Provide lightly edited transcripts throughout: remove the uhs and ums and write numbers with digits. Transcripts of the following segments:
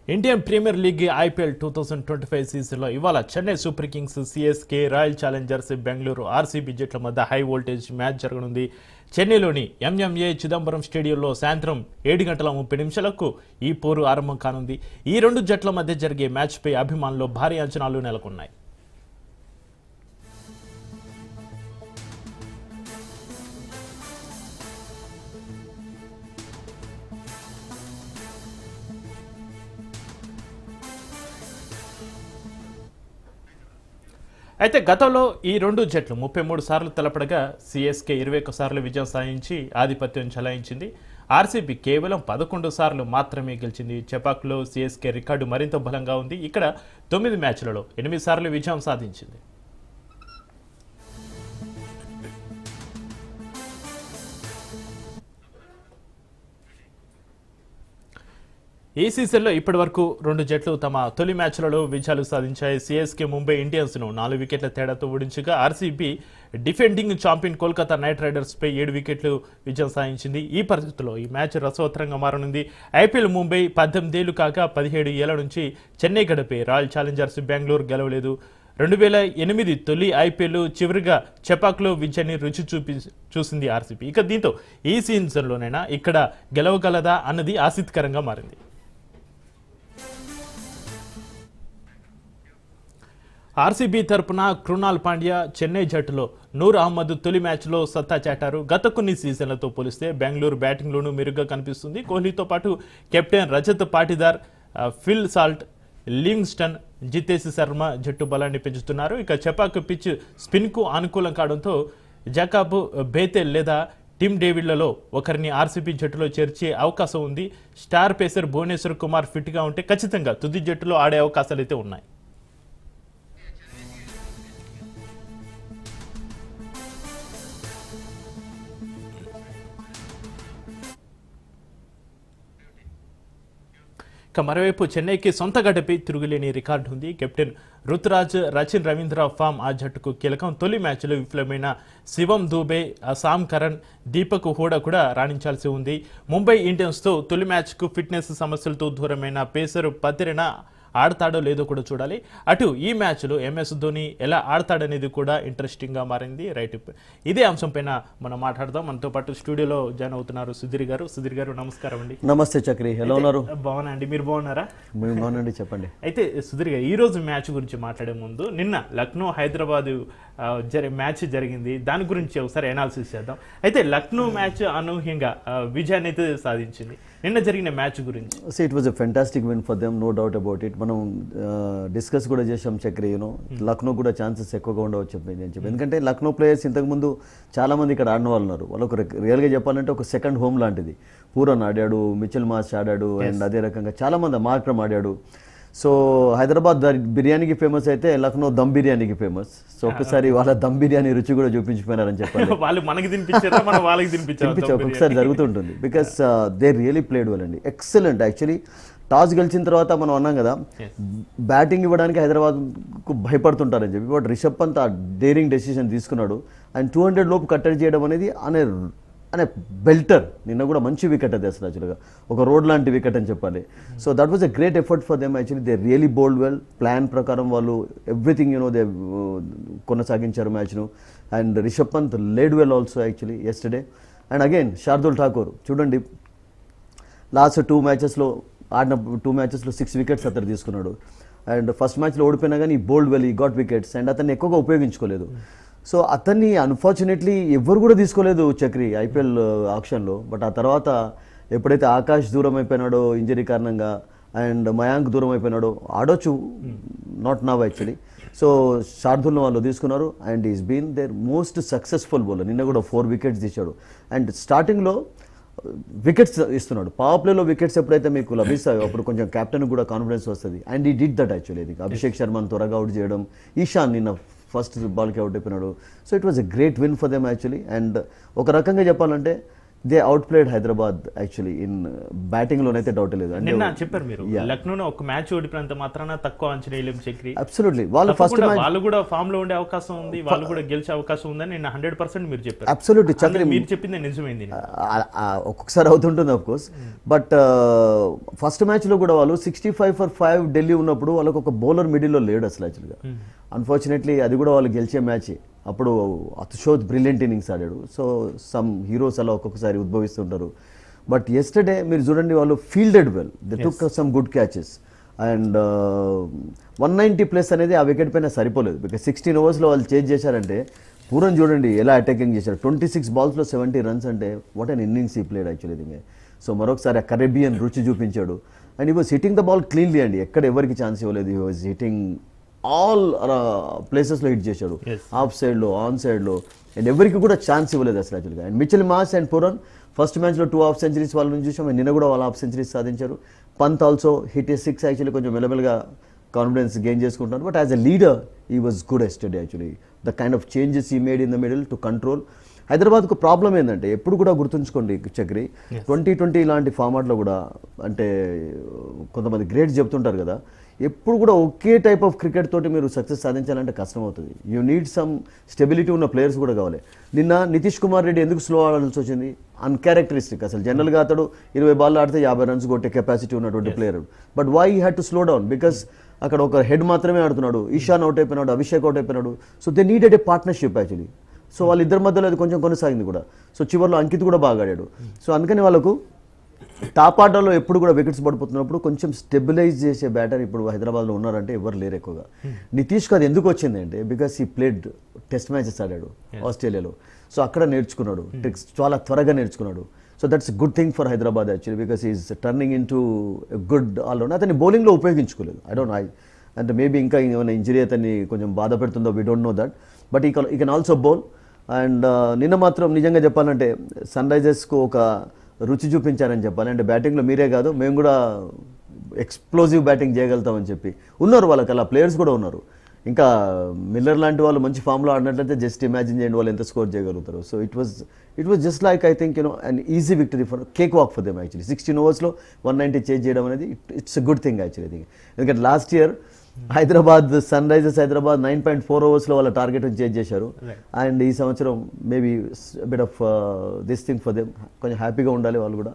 Indian premier league IPL 2025 సీజన్లో ఇవాళ Chennai super Kings, CSK, royal Challengers Bengaluru, RCB జట్ల మధ్య హై వోల్టేజ్ మ్యాచ్ జరగనుంది. చెన్నైలోని ఎంఎంఏ చిదంబరం స్టేడియంలో సాయంత్రం 7:30 ఈ పోరు ఆరంభం కానుంది. ఈ రెండు జట్ల మధ్య జరిగే మ్యాచ్పై అభిమానుల్లో భారీ అంచనాలు నెలకొన్నాయి. అయితే గతంలో ఈ రెండు జట్లు 33 సార్లు తలపడగా సిఎస్కే 21 సార్లు విజయం సాధించి ఆధిపత్యం చెలాయించింది. ఆర్సీబీ కేవలం 11 సార్లు మాత్రమే గెలిచింది. చెపాక్లో సిఎస్కే రికార్డు మరింత బలంగా ఉంది. ఇక్కడ 9 మ్యాచ్లలో 8 సార్లు విజయం సాధించింది. ఈ సీజన్లో ఇప్పటి వరకు రెండు జట్లు తమ తొలి మ్యాచ్లలో విజయాలు సాధించాయి. సిఎస్కే ముంబై ఇండియన్స్ను 4 వికెట్ల తేడాతో ఓడించగా RCB defending champion Kolkata Knight రైడర్స్పై 7 వికెట్లు విజయం సాధించింది. ఈ పరిస్థితుల్లో ఈ మ్యాచ్ రసవత్తరంగా మారనుంది. ఐపీఎల్ ముంబై 18 ఏళ్లు కాగా 17 ఏళ్ల నుంచి చెన్నై గడపే రాయల్ ఛాలెంజర్స్ బెంగళూరు గెలవలేదు. 2008 తొలి ఐపీఎల్ చివరిగా చెపాక్లో విజయాన్ని రుచి చూసింది ఆర్సీబీ. ఇక దీంతో ఈ సీజన్లోనైనా ఇక్కడ గెలవగలదా అన్నది ఆసక్తికరంగా మారింది. ఆర్సీబీ తరపున కృణాల్ పాండ్యా చెన్నై జట్టులో నూర్ అహ్మద్ తొలి మ్యాచ్లో సత్తా చాటారు. గత కొన్ని సీజన్లతో పోలిస్తే బెంగళూరు బ్యాటింగ్లోనూ మెరుగ్గా కనిపిస్తుంది. కోహ్లీతో పాటు captain Rajat Patidar, Phil Salt, Livingstone, Jitesh Sharma జట్టు బలాన్ని పెంచుతున్నారు. ఇక చెపాక్ పిచ్ స్పిన్కు అనుకూలం కావడంతో జకాబ్, బేతెల్ లేదా టిమ్ డేవిడ్లలో ఒకరిని ఆర్సీబీ జట్టులో చేర్చే అవకాశం ఉంది. స్టార్ పేసర్ భువనేశ్వర్ కుమార్ ఫిట్గా ఉంటే ఖచ్చితంగా తుది జట్టులో ఆడే అవకాశాలు అయితే ఉన్నాయి. ఇక మరోవైపు చెన్నైకి సొంత గడ్డపై తిరుగులేని రికార్డు ఉంది. కెప్టెన్ రుతురాజ్, రచిన్ రవీంద్ర ఫామ్ ఆ జట్టుకు కీలకం. తొలి మ్యాచ్లో విఫలమైన శివం దూబే, సామ్ కరణ్, దీపక్ హూడా కూడా రాణించాల్సి ఉంది. ముంబై ఇండియన్స్తో తొలి మ్యాచ్కు ఫిట్నెస్ సమస్యలతో దూరమైన పేసర్ పతిరిన ఆడతాడో లేదో కూడా చూడాలి. అటు ఈ మ్యాచ్లో ఎంఎస్ ధోని ఎలా ఆడతాడనేది కూడా ఇంట్రెస్టింగ్గా మారింది. రైట్, ఇదే అంశం పైన మనం మాట్లాడదాం. మనతో పాటు స్టూడియోలో జాయిన్ అవుతున్నారు సుధీర్ గారు. సుధీర్ గారు నమస్కారం అండి. నమస్తే చక్రి, ఎలా ఉన్నారు? బాగున్నా అండి, మీరు బాగున్నారా? బాగున్నాండి, చెప్పండి. అయితే సుధీర్ గారు, ఈ రోజు మ్యాచ్ గురించి మాట్లాడే ముందు నిన్న లక్నో హైదరాబాద్ మ్యాచ్ జరిగింది, దాని గురించి ఒకసారి అనాలిసిస్ చేద్దాం. అయితే లక్నో మ్యాచ్ అనూహ్యంగా విజయాన్ని అయితే సాధించింది. నిన్న జరిగిన మ్యాచ్ గురించి it was a fantastic win for them, no doubt about it. మనం డిస్కస్ కూడా చేసాం చక్రి, లక్నో కూడా ఛాన్సెస్ ఎక్కువగా ఉండవచ్చు అని చెప్పి. ఎందుకంటే లక్నో ప్లేయర్స్ ఇంతకుముందు చాలామంది ఇక్కడ ఆడిన వాళ్ళు ఉన్నారు. వాళ్ళకు రియల్గా చెప్పాలంటే ఒక సెకండ్ హోమ్ లాంటిది. పూరన్ ఆడాడు, మిచెల్ మార్ష్ ఆడాడు, అండ్ అదే రకంగా చాలామంది మార్క్రమ్ ఆడాడు. సో హైదరాబాద్ బిర్యానీకి ఫేమస్ అయితే లక్నో దమ్ బిర్యానీకి ఫేమస్. సో ఒక్కసారి వాళ్ళ దమ్ బిర్యానీ రుచి కూడా చూపించిపోయినారని చెప్పాలి. వాళ్ళు మనకి తినిపించారు, ఒక్కసారి జరుగుతుంటుంది. Because they really played well అండి, ఎక్సలెంట్. యాక్చువల్లీ టాస్ గెలిచిన తర్వాత మనం అన్నాం కదా, బ్యాటింగ్ ఇవ్వడానికి హైదరాబాద్కు భయపడుతుంటారని చెప్పి. బట్ రిషబ్ పంత్ ఆ డేరింగ్ డెసిషన్ తీసుకున్నాడు. అండ్ 200 లోపు కట్టడి చేయడం అనేది అనే బెల్టర్. నిన్న కూడా మంచి వికెట్ అది అసలు, యాక్చువల్గా ఒక రోడ్ లాంటి వికెట్ అని చెప్పాలి. So that was a great effort for them. Actually they really bowled well. Plan ప్రకారం వాళ్ళు ఎవ్రీథింగ్ దే కొనసాగించారు మ్యాచ్ను. And Rishabh Pant led well also actually yesterday. And again Shardul Thakur చూడండి, లాస్ట్ 2 మ్యాచెస్లో ఆడిన 2 మ్యాచెస్లో 6 వికెట్స్ అతను తీసుకున్నాడు. అండ్ ఫస్ట్ మ్యాచ్లో ఓడిపోయినా కానీ బోల్డ్ వెల్, ఈ గాట్ వికెట్స్. అండ్ అతన్ని ఎక్కువగా ఉపయోగించుకోలేదు. సో అతన్ని అన్ఫార్చునేట్లీ ఎవ్వరు కూడా తీసుకోలేదు చక్రి ఐపీఎల్ ఆక్షన్లో. బట్ ఆ తర్వాత ఎప్పుడైతే ఆకాష్ దూరం అయిపోయినాడో ఇంజరీ కారణంగా, అండ్ మయాంక్ దూరం అయిపోయినాడో, ఆడొచ్చు, నాట్ నవ్ యాక్చువల్లీ. సో శార్దుల్ని వాళ్ళు తీసుకున్నారు. And is been their most successful bowler. నిన్న కూడా 4 వికెట్స్ తీశాడు. అండ్ స్టార్టింగ్లో వికెట్స్ ఇస్తున్నాడు. పవర్ ప్లేలో వికెట్స్ ఎప్పుడైతే మీకు లభిస్తాయో అప్పుడు కొంచెం కెప్టెన్ కూడా కాన్ఫిడెన్స్ వస్తుంది. అండ్ ఈ డిడ్ దట్ యాక్చువల్లీ. ఇది అభిషేక్ శర్మను త్వరగా అవుట్ చేయడం, ఈశాన్ నిన్న ఫస్ట్ బాల్కి అవుట్ అయిపోయినాడు. So it was a great win for them actually. And ఒక రకంగా చెప్పాలంటే they outplayed Hyderabad actually in బ్యాటింగ్లోనైతే డౌట్ లేదు. అంటే నిన్న చెప్పారు మీరు లక్నోలో ఒక మ్యాచ్ ఓడిపోయినంత మాత్రాన తక్కువ అంచనా వేయలేం చక్రి. అబ్సల్యూట్లీ వాళ్ళు ఫస్ట్ వాళ్ళు కూడా ఫామ్ లో ఉండే అవకాశం ఉంది, వాళ్ళు కూడా గెలిచే అవకాశం ఉందని నిన్న 100% మీరు చెప్పారు. అబ్సల్యూట్లీ చక్రి మీరు చెప్పింది నిజమైంది. ఒక్కొక్కసారి అవుతుంటుంది ఆఫ్ కోర్స్, బట్ ఫస్ట్ మ్యాచ్లో కూడా వాళ్ళు 65 for 5 ఢిల్లీ ఉన్నప్పుడు వాళ్ళకి ఒక బౌలర్ మిడిల్లో లేడు అసలు యాక్చువల్గా. అన్ఫార్చునేట్లీ అది కూడా వాళ్ళు గెలిచే మ్యాచ్. అప్పుడు అతుషోత్ బ్రిలియంట్ ఇన్నింగ్స్ ఆడాడు. సో సమ్ హీరోస్ అలా ఒక్కొక్కసారి ఉద్భవిస్తుంటారు. బట్ ఎస్టర్డే మీరు చూడండి, వాళ్ళు fielded well, they took some good catches and 190+ అనేది ఆ వికెట్ పైన సరిపోలేదు. బికాస్ 16 ఓవర్స్లో వాళ్ళు చేంజ్ చేశారంటే పూరం చూడండి ఎలా అటాకింగ్ చేశారు. 26 బాల్స్లో 70 runs అంటే వాట్ అన్ ఇన్నింగ్స్ ఈ ప్లేడ్ యాక్చువల్లీ దింగే. సో మరొకసారి ఆ కరేబియన్ రుచి చూపించాడు. అండ్ ఈ was hitting the ball cleanly అండి, ఎక్కడ ఎవరికి ఛాన్స్ ఇవ్వలేదు. ఈ వాజ్ హిట్టింగ్ ఆల్ ప్లేసెస్లో హిట్ చేశాడు, ఆఫ్ సైడ్లో, ఆన్ సైడ్లో, అండ్ ఎవరికి కూడా ఛాన్స్ ఇవ్వలేదు అసలు యాక్చువల్గా. And Mitchell mass and Pooran first మ్యాచ్లో 2 half centuries వాళ్ళ నుంచి చూసాం. నిన్న కూడా వాళ్ళ 1/2 centuries సాధించారు. పంత్ ఆల్సో హిట్ 6 యాక్చువల్లీ, కొంచెం మెల్లమెల్లగా కాన్ఫిడెన్స్ గెయిన్ చేసుకుంటారు. But as a leader he was good yesterday actually. The kind of changes he made in the middle to control. హైదరాబాద్కు ప్రాబ్లం ఏంటంటే ఎప్పుడు కూడా గుర్తుంచుకోండి చక్రి, 2020 ఇలాంటి ఫార్మాట్లో కూడా అంటే కొంతమంది గ్రేట్స్ చెప్తుంటారు కదా, ఎప్పుడు కూడా ఒకే టైప్ ఆఫ్ క్రికెట్ తోటి మీరు సక్సెస్ సాధించాలంటే కష్టం అవుతుంది. యూ నీడ్ సమ్ స్టెబిలిటీ ఉన్న ప్లేయర్స్ కూడా కావాలి. నిన్న నితీష్ కుమార్ రెడ్డి ఎందుకు స్లో ఆడాల్సి వచ్చింది? అన్క్యారెక్టరిస్టిక్. అసలు జనరల్గా అతడు 20 బాల్ ఆడితే 50 runs కొట్టే కెపాసిటీ ఉన్నటువంటి player. But why he had to slow down? Because అక్కడ ఒక హెడ్ మాత్రమే ఆడుతున్నాడు. ఈశాన్ అవుట్ అయిపోయినాడు, అభిషేక్ అవుట్ అయిపోయినాడు. So they needed a partnership actually. సో వాళ్ళిద్దరి మధ్యలో అది కొంచెం కొనసాగింది కూడా. సో చివరిలో అంకిత్ కూడా బాగా ఆడాడు. సో అందుకని వాళ్ళకు టాప్ ఆర్డర్లో ఎప్పుడు కూడా వికెట్స్ పడిపోతున్నప్పుడు కొంచెం స్టెబిలైజ్ చేసే బ్యాటర్ ఇప్పుడు హైదరాబాద్లో ఉన్నారంటే ఎవరు లేరు ఎక్కువగా. నితీష్కి అది ఎందుకు వచ్చింది అంటే బికాస్ ఈ ప్లేడ్ టెస్ట్ మ్యాచెస్ ఆడాడు ఆస్ట్రేలియాలో. సో అక్కడ నేర్చుకున్నాడు ట్రిక్స్, చాలా త్వరగా నేర్చుకున్నాడు. So that's good thing for Hyderabad actually, because is turning into good allrounder. అతన్ని బౌలింగ్లో ఉపయోగించుకోలేదు. ఐ డోంట్ నో, అంటే మేబీ ఇంకా ఏమైనా ఇంజరీ అతన్ని కొంచెం బాధ పెడుతుందో, we don't know that. But he can also bowl. And నిన్న మాత్రం నిజంగా చెప్పాలంటే సన్ రైజర్స్కు ఒక రుచి చూపించారని చెప్పాలి. అంటే బ్యాటింగ్లో మీరే కాదు, మేము కూడా ఎక్స్ప్లోజివ్ బ్యాటింగ్ చేయగలుగుతామని చెప్పి ఉన్నారు. వాళ్ళకి అలా ప్లేయర్స్ కూడా ఉన్నారు. ఇంకా మిల్లర్ లాంటి వాళ్ళు మంచి ఫామ్లో ఆడినట్లయితే జస్ట్ ఇమాజిన్ చేయండి వాళ్ళు ఎంత స్కోర్ చేయగలుగుతారు. So it was just like I think an easy victory for cake walk for them actually. 16 ఓవర్స్లో 190 చేంజ్ చేయడం అనేది it's a good thing actually. ఎందుకంటే last year Hyderabad Sunrisers Hyderabad 9.4 ఓవర్స్లో వాళ్ళ టార్గెట్ చేంజ్ చేశారు. అండ్ ఈ సంవత్సరం maybe bit of this thing for them. కొంచెం హ్యాపీగా ఉండాలి వాళ్ళు కూడా,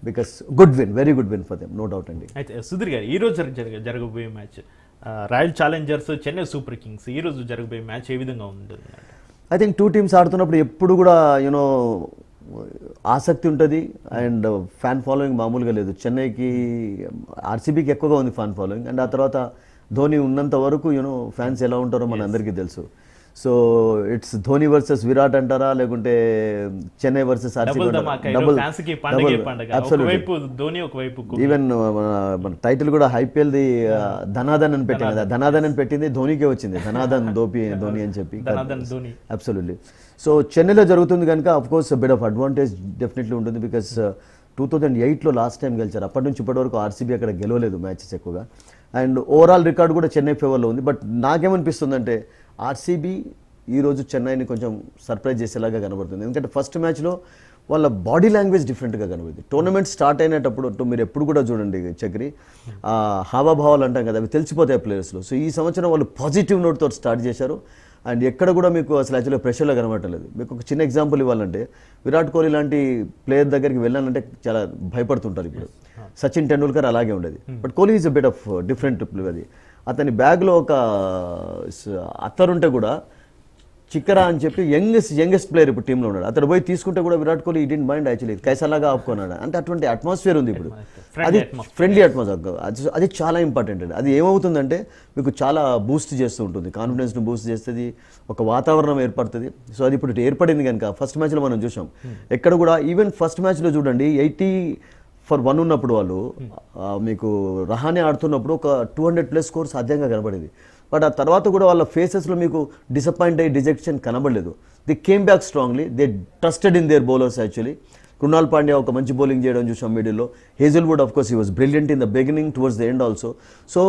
because good win, very good win for them, no doubt అండి. అయితే సుధీర్ గారు, ఈ రోజు జరగబోయే match royal Challengers Chennai super Kings, ఈ రోజు జరగబోయే మ్యాచ్ ఏ విధంగా ఉంటుంది? ఐ థింక్ 2 teams ఆడుతున్నప్పుడు ఎప్పుడు కూడా యూనో ఆసక్తి ఉంటుంది అండ్ ఫ్యాన్ ఫాలోయింగ్ మామూలుగా లేదు. చెన్నైకి ఆర్సీబీకి ఎక్కువగా ఉంది ఫ్యాన్ ఫాలోయింగ్. అండ్ ఆ తర్వాత ధోని ఉన్నంత వరకు ఫ్యాన్స్ ఎలా ఉంటారో మన అందరికీ తెలుసు. So it's Dhoni versus Virat అంటారా, లేకుంటే చెన్నై వర్సెస్ ఆర్సీబీ, ఈవెన్ మన టైటిల్ కూడా ఐపీఎల్ది ధనాధన్ అని పెట్టింది కదా, ధనాధన్ అని పెట్టింది ధోనికే వచ్చింది, ధనాధన్ ధోని అని చెప్పి. అబ్సల్యూట్లీ. సో చెన్నైలో జరుగుతుంది కనుక of course bit of advantage definitely ఉంటుంది. బికాస్ 2008లో లాస్ట్ టైం గెలిచారు. అప్పటి నుంచి ఇప్పటి వరకు ఆర్సీబీ అక్కడ గెలవలేదు మ్యాచెస్ ఎక్కువగా. అండ్ ఓవరాల్ రికార్డ్ కూడా చెన్నై ఫేవర్లో ఉంది. బట్ నాకేమనిపిస్తుందంటే ఆర్సీబీ ఈరోజు చెన్నైని కొంచెం సర్ప్రైజ్ చేసేలాగా కనబడుతుంది. ఎందుకంటే ఫస్ట్ మ్యాచ్లో వాళ్ళ బాడీ లాంగ్వేజ్ డిఫరెంట్గా కనబడింది. టోర్నమెంట్ స్టార్ట్ అయినప్పుడు మీరు ఎప్పుడు కూడా చూడండి చక్రి, హావాభావాలు అంటాం కదా, అవి తెలిసిపోతాయి ప్లేయర్స్లో. సో ఈ సంవత్సరం వాళ్ళు పాజిటివ్ నోట్తో స్టార్ట్ చేశారు. అండ్ ఎక్కడ కూడా మీకు అసలు యాక్చువల్గా ప్రెషర్లో కనబడలేదు. మీకు ఒక చిన్న ఎగ్జాంపుల్ ఇవ్వాలంటే విరాట్ కోహ్లీ లాంటి ప్లేయర్ దగ్గరికి వెళ్ళాలంటే చాలా భయపడుతుంటారు. ఇప్పుడు సచిన్ టెండూల్కర్ అలాగే ఉండేది. But Kohli is a bit of different. అది అతని బ్యాగ్లో ఒక అత్తరుంటే కూడా చిక్కరా అని చెప్పి యంగెస్ట్ ప్లేయర్ ఇప్పుడు టీంలో ఉన్నాడు. అతడు పోయి తీసుకుంటే కూడా విరాట్ కోహ్లీ ఈ డిడ్ మైండ్ యాక్చువల్లీ, కైసలాగా ఆపుకున్నాడు. అంటే అటువంటి అట్మాస్ఫియర్ ఉంది ఇప్పుడు. అది ఫ్రెండ్లీ అట్మాస్ఫియర్, అది చాలా ఇంపార్టెంట్ అండి. అది ఏమవుతుందంటే మీకు చాలా బూస్ట్ చేస్తూ ఉంటుంది, కాన్ఫిడెన్స్ను బూస్ట్ చేస్తుంది, ఒక వాతావరణం ఏర్పడుతుంది. సో అది ఇప్పుడు ఏర్పడింది కనుక ఫస్ట్ మ్యాచ్లో మనం చూసాం. ఎక్కడ కూడా ఈవెన్ ఫస్ట్ మ్యాచ్లో చూడండి 80-1 ఉన్నప్పుడు వాళ్ళు మీకు రహానే ఆడుతున్నప్పుడు ఒక 200+ స్కోర్ సాధ్యంగా కనబడేది. బట్ ఆ తర్వాత కూడా వాళ్ళ ఫేసెస్లో మీకు డిసప్పాయింట్ అయ్యి డిజెక్షన్ కనబడలేదు. They came back strongly, they trusted in their bowlers actually. Krunal Pandya ఒక మంచి బౌలింగ్ చేయడం చూసాం మిడిల్లో. Hazlewood of course he was brilliant in the beginning towards the end also. So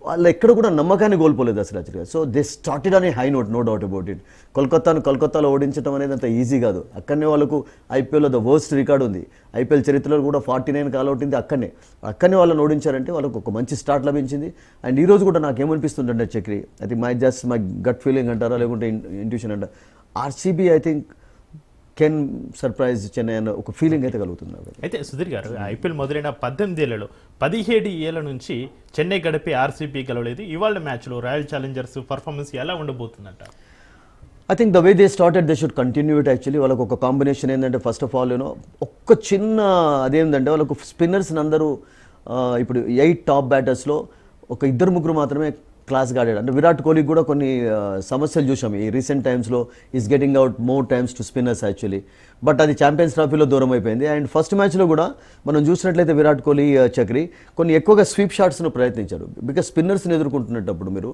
వాళ్ళు ఎక్కడ కూడా నమ్మకాన్ని కోల్పోలేదు అసలు యాక్చువల్గా. So they started on a high note, no doubt about it. కోల్కతాలో ఓడించడం అనేది అంత ఈజీ కాదు. అక్కడనే వాళ్ళకు ఐపీఎల్లో ద వర్స్ట్ రికార్డ్ ఉంది. ఐపీఎల్ చరిత్రలో కూడా 49 కాల్అవుట్ ఉంది. అక్కడనే వాళ్ళని ఓడించారంటే వాళ్ళకు ఒక మంచి స్టార్ట్ లభించింది. అండ్ ఈ రోజు కూడా నాకేమనిపిస్తుందంటే Chakri, I think my gut feeling అంటారా లేకుంటే ఇంట్యూషన్ అంటారా, RCB I think can surprise Chennai అన్న ఒక ఫీలింగ్ అయితే కలుగుతుంది నాకు. అయితే సుధీర్ గారు, ఐపీఎల్ మొదలైన 18 ఏళ్లలో 17 ఏళ్ల నుంచి చెన్నై గడిపి ఆర్సీబీ గెలవలేదు. ఇవాళ మ్యాచ్లో రాయల్ ఛాలెంజర్స్ పర్ఫార్మెన్స్ ఎలా ఉండబోతుందంట? I think the way they started they should continue it actually. వాళ్ళకు ఒక కాంబినేషన్ ఏంటంటే ఫస్ట్ ఆఫ్ ఆల్ ఒక్క చిన్న అదేంటంటే వాళ్ళకు స్పిన్నర్స్ అందరూ ఇప్పుడు 8 టాప్ బ్యాటర్స్లో ఒక 2-3 మాత్రమే క్లాస్గా ఆడాడు. అంటే విరాట్ కోహ్లీ కూడా కొన్ని సమస్యలు చూసాం ఈ రీసెంట్ టైమ్స్లో. Is getting out more times to spinners actually. But అది ఛాంపియన్స్ ట్రోఫీలో దూరం అయిపోయింది. అండ్ ఫస్ట్ మ్యాచ్లో కూడా మనం చూసినట్లయితే విరాట్ కోహ్లీ చక్రి కొన్ని ఎక్కువగా స్వీప్ షాట్స్ను ప్రయత్నించారు. బికాస్ స్పిన్నర్స్ని ఎదుర్కొంటున్నప్పుడు మీరు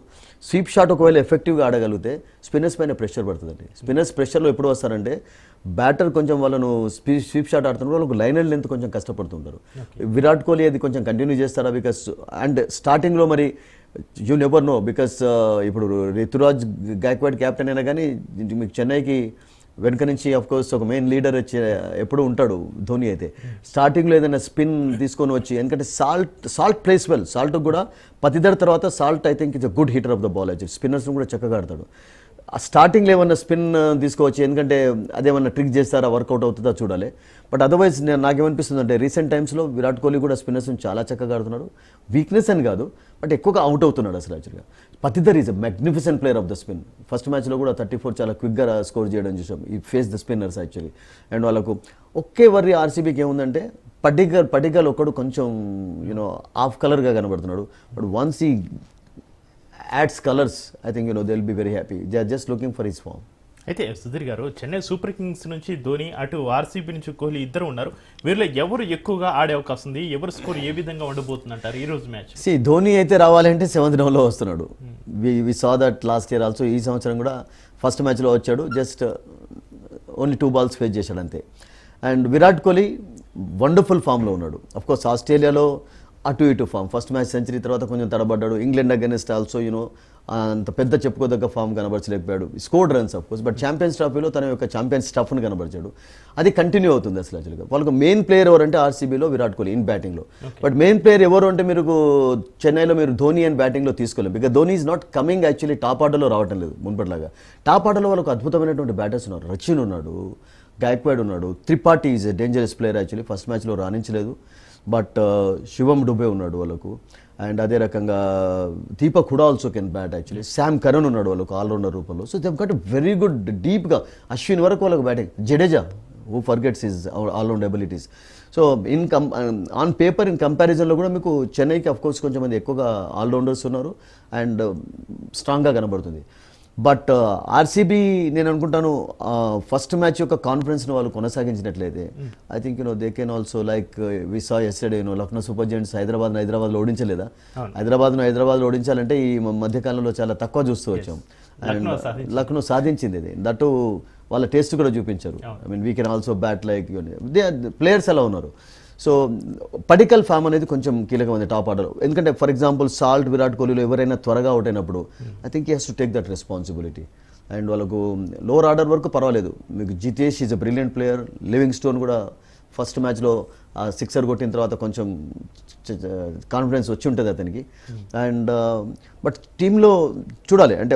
స్వీప్ షాట్ ఒకవేళ ఎఫెక్టివ్గా ఆడగలిగితే స్పిన్నర్స్ పైన ప్రెషర్ పడుతుందండి. స్పిన్నర్స్ ప్రెషర్లో ఎప్పుడు వస్తారంటే బ్యాటర్ కొంచెం వాళ్ళను స్వీప్ షాట్ ఆడుతున్నారు, వాళ్ళకు లైనర్ లెంత్ కొంచెం కష్టపడుతుంటారు. విరాట్ కోహ్లీ అది కొంచెం కంటిన్యూ చేస్తారా? బికాస్ అండ్ స్టార్టింగ్లో మరి యూ నెవర్ నో. బికాస్ ఇప్పుడు రితురాజ్ గాయక్వాడ్ క్యాప్టెన్ అయినా కానీ మీకు చెన్నైకి వెనుక నుంచి ఆఫ్ కోర్స్ ఒక మెయిన్ లీడర్ ఎప్పుడు ఉంటాడు ధోని. అయితే స్టార్టింగ్లో ఏదైనా స్పిన్ తీసుకొని వచ్చి, ఎందుకంటే సాల్ట్ ప్లేస్ వెల్, సాల్ట్ కూడా పతిదర్ తర్వాత salt I think it's a good hitter of the ball. అయితే స్పిన్నర్స్ని కూడా చక్కగా ఆడతాడు. ఆ స్టార్టింగ్లో ఏమన్నా స్పిన్ తీసుకోవచ్చు, ఎందుకంటే అదేమన్నా ట్రిక్ చేస్తారా, వర్కౌట్ అవుతుందా చూడాలి. బట్ అదర్వైజ్ నాకేమనిపిస్తుంది అంటే రీసెంట్ టైమ్స్లో విరాట్ కోహ్లీ కూడా స్పిన్నర్స్ని చాలా చక్కగా ఆడుతున్నాడు. వీక్నెస్ అని కాదు, బట్ ఎక్కువగా అవుట్ అవుతున్నాడు అసలు యాక్చువల్గా. Patidar is a magnificent player of the spin. First మ్యాచ్లో కూడా 34 చాలా క్విక్గా స్కోర్ చేయడం చూసాం. He face the spinners actually. And వాళ్ళకు ఒకే వర్రీ ఆర్సీబీకి ఏముందంటే పటిగల్ ఒక్కడు కొంచెం ఆఫ్ కలర్గా కనబడుతున్నాడు. బట్ వన్స్ ఈ adds colors, I think they'll be very happy. They are just looking for his form. అయితే సుధీర్ గారు, చెన్నై సూపర్ కింగ్స్ నుంచి ధోని, అటు ఆర్సీబీ నుంచి కోహ్లీ ఇద్దరు ఉన్నారు. వీరిలో ఎవరు ఎక్కువగా ఆడే అవకాశం ఉంది? ఎవరు స్కోర్ ఏ విధంగా ఉండబోతుందంటారు ఈ రోజు మ్యాచ్? ధోని అయితే రావాలంటే 7th రౌండ్లో వస్తున్నాడు. We saw that last year also. ఈ సంవత్సరం కూడా ఫస్ట్ మ్యాచ్లో వచ్చాడు, జస్ట్ ఓన్లీ 2 balls ఫేస్ చేశాడు అంతే. అండ్ విరాట్ కోహ్లీ వండర్ఫుల్ ఫామ్లో ఉన్నాడు. అఫ్కోర్స్ ఆస్ట్రేలియాలో అటు ఇటు ఫామ్, ఫస్ట్ మ్యాచ్ సెంచరీ తర్వాత కొంచెం తడబడ్డాడు. ఇంగ్లాండ్ అగెన్స్ట్ ఆల్సో అంత పెద్ద చెప్పుకోదగ్గ ఫామ్ కనబరచలేకపోయాడు. Scored runs of course, but champions ట్రోఫీలో తన యొక్క ఛాంపియన్స్ స్టఫ్ను కనబరిచాడు. అది కంటిన్యూ అవుతుంది అసలు యాక్చువల్గా. వాళ్ళకు మెయిన్ ప్లేయర్ ఎవరంటే ఆర్సీబీలో విరాట్ కోహ్లీ ఇన్ బ్యాటింగ్లో. బట్ మెయిన్ ప్లేయర్ ఎవరు అంటే మీరు చెన్నైలో మీరు ధోని అండ్ బ్యాటింగ్లో తీసుకోలేము. Because Dhoni is not coming actually top ఆర్డర్లో రావటం లేదు మున్పటిలాగా. టాప్ ఆర్డర్లో వాళ్ళకు అద్భుతమైనటువంటి బ్యాటర్స్ ఉన్నారు. రచిన్ ఉన్నాడు, గాయక్వాడ్ ఉన్నాడు, Tripathi is a dangerous player actually. First మ్యాచ్లో రాణించలేదు, బట్ శివం డుబే ఉన్నాడు వాళ్ళకు. అండ్ అదే రకంగా Deepak Hooda also can bat actually. Sam Curran ఉన్నాడు వాళ్ళకు ఆల్రౌండర్ రూపంలో. So they got very good డీప్గా. అశ్విన్ వరకు వాళ్ళకు batting. Jadeja who forgets his allround abilities. So on paper in కంపారిజన్లో కూడా మీకు చెన్నైకి అఫ్కోర్స్ కొంచెం మంది ఎక్కువగా ఆల్రౌండర్స్ ఉన్నారు అండ్ స్ట్రాంగ్గా కనబడుతుంది. బట్ ఆర్సీబీ నేను అనుకుంటాను ఫస్ట్ మ్యాచ్ యొక్క కాన్ఫిడెన్స్ని వాళ్ళు కొనసాగించినట్లయితే I think they can also like we saw yesterday Lucknow Super Giants హైదరాబాద్లో ఓడించలేదా? హైదరాబాద్లో ఓడించాలంటే ఈ మధ్యకాలంలో చాలా తక్కువ చూస్తూ వచ్చాం. అండ్ లక్నో సాధించింది ఇది. దట్టు వాళ్ళ టేస్ట్ కూడా చూపించారు. I mean we can also bat like players ఎలా ఉన్నారు. సో పటికల్ ఫామ్ అనేది కొంచెం కీలకమైంది టాప్ ఆర్డర్. ఎందుకంటే ఫర్ ఎగ్జాంపుల్ సాల్ట్, విరాట్ కోహ్లీలో ఎవరైనా త్వరగా అవుట్ అయినప్పుడు I think he has to take that responsibility. And వాళ్ళకు లోవర్ ఆర్డర్ వరకు పర్వాలేదు. మీకు Jitesh is a brilliant player. Living stone కూడా ఫస్ట్ మ్యాచ్లో సిక్సర్ కొట్టిన తర్వాత కొంచెం కాన్ఫిడెన్స్ వచ్చి ఉంటుంది అతనికి. అండ్ బట్ టీంలో చూడాలి అంటే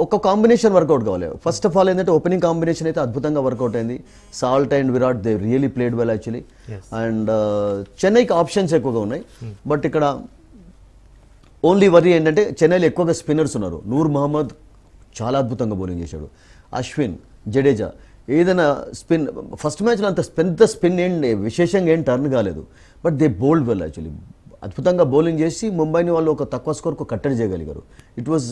ఒక కాంబినేషన్ వర్కౌట్ కావాలి. ఫస్ట్ ఆఫ్ ఆల్ ఏంటంటే ఓపెనింగ్ కాంబినేషన్ అయితే అద్భుతంగా వర్కౌట్ అయింది. Salt and Virat they really played well actually. And చెన్నైకి ఆప్షన్స్ ఎక్కువగా ఉన్నాయి. బట్ ఇక్కడ ఓన్లీ వరీ ఏంటంటే చెన్నైలో ఎక్కువగా స్పిన్నర్స్ ఉన్నారు. నూర్ మహమ్మద్ చాలా అద్భుతంగా బౌలింగ్ చేశాడు. అశ్విన్, జడేజా ఏదైనా స్పిన్ ఫస్ట్ మ్యాచ్లో అంత పెద్ద స్పిన్ విశేషంగా ఏం టర్న్ కాలేదు. But they bowled well actually. అద్భుతంగా బౌలింగ్ చేసి ముంబైని వాళ్ళు ఒక తక్కువ స్కోర్కు కట్టడి చేయగలిగారు. It was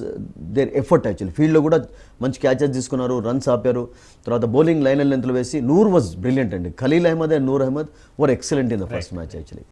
their effort actually. ఫీల్డ్లో కూడా మంచి క్యాచెస్ తీసుకున్నారు, రన్స్ ఆపారు. తర్వాత బౌలింగ్ లైన్ లెంత్లు వేసి నూర్ వాజ్ బ్రిలియంట్ అండి. Khaleel Ahmed and Noor Ahmed were excellent in the first match actually.